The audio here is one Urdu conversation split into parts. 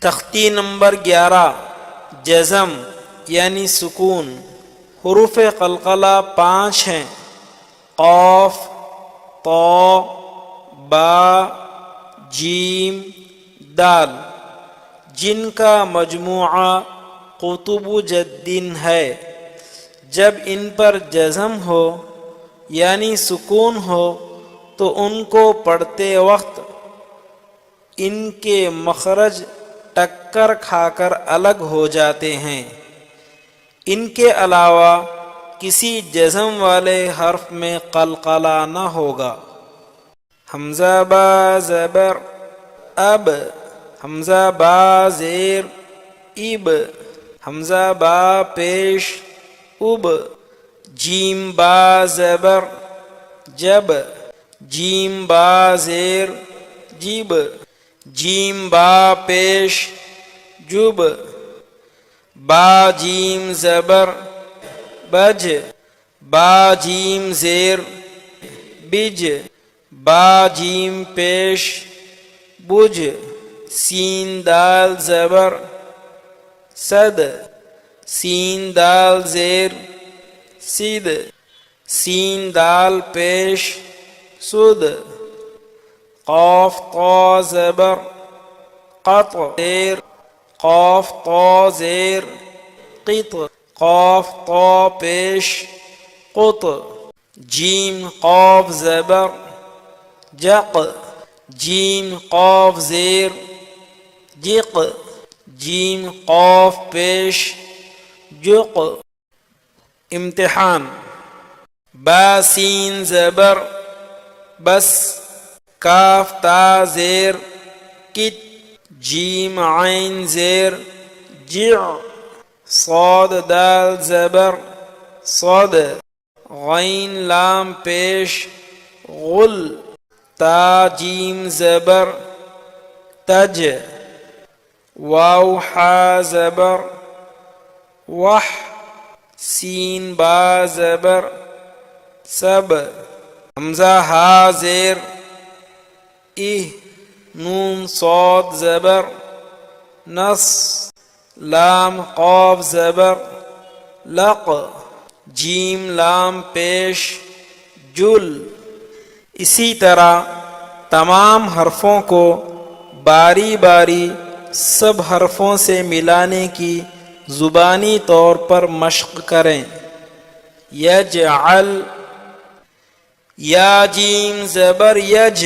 تختی نمبر 11 جزم یعنی سکون۔ حروف قلقلہ 5 ہیں: قاف، طا، با، جیم، دال، جن کا مجموعہ قطب جدین ہے۔ جب ان پر جزم ہو یعنی سکون ہو تو ان کو پڑھتے وقت ان کے مخرج ٹکر کھا کر الگ ہو جاتے ہیں۔ ان کے علاوہ کسی جزم والے حرف میں قلقلہ نہ ہوگا۔ حمزہ با زبر اب، حمزہ با زیر اب، حمزہ با پیش اب، جیم با زبر جب، جیم با زیر جب، جیم با پیش جب، با جیم زبر بج، با جیم زیر بج، با جیم پیش بج، سین دال زبر صد، سین دال زیر سید، سین دال پیش سد، قاف طا زبر قط زیر، قاف طا زیر قط، قاف طا پیش قط، جیم قاف زبر جق، جیم قاف زیر جق، جیم قاف پیش جق۔ امتحان: با سین زبر بس، کاف تا زیر کت، جیم عین زیر جع، صاد دال زبر صد، غین لام پیش غل، تا جیم زبر تج، واو حا زبر وح، سین با زبر سب، حمزہ ہا زیر اہ، نون صاد زبر نص، لام قاف زبر لق، جیم لام پیش جل۔ اسی طرح تمام حرفوں کو باری باری سب حرفوں سے ملانے کی زبانی طور پر مشق کریں۔ یجعل، یا جیم زبر یج،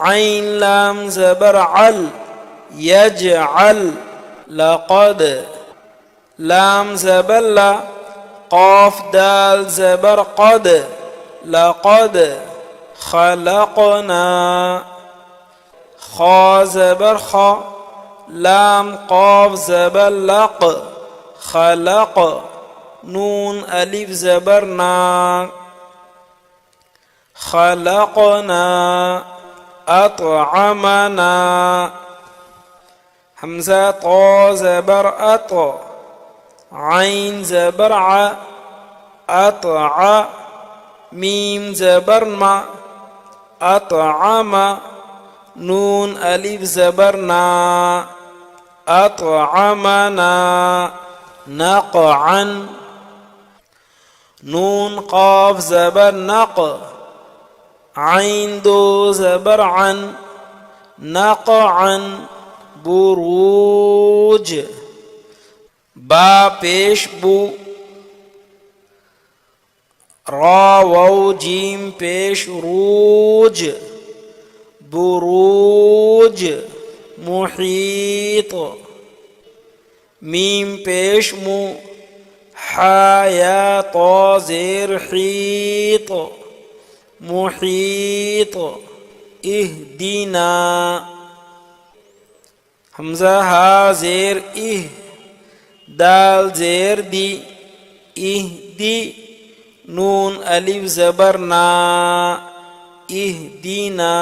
عین لام زبر عل، یجعل، لقد، لام زبر لا، قاف دال زبر قد، لقد خلقنا، خا زبر خا، لام قاف زبر لق، خلق، نون الف زبر نا، خلقنا، اطعمنا، حمزہ طا زبر اط، عین زبر ع، اطع، میم زبر ما، اطعم، نون الف زبر نا، اطعمنا، نقعا، نون قاف زبر نق، عین دو زبر عن، نقعا، بروج، با پیش بو، را واو جیم پیش روج، بروج، محیط، میم پیش مو، حا یا طا زیر حیط، محیط، اہدنا، حمزہ ہا زیر اہ، دال زیر دی، اہدی، نون الف زبر نا، اہدنا۔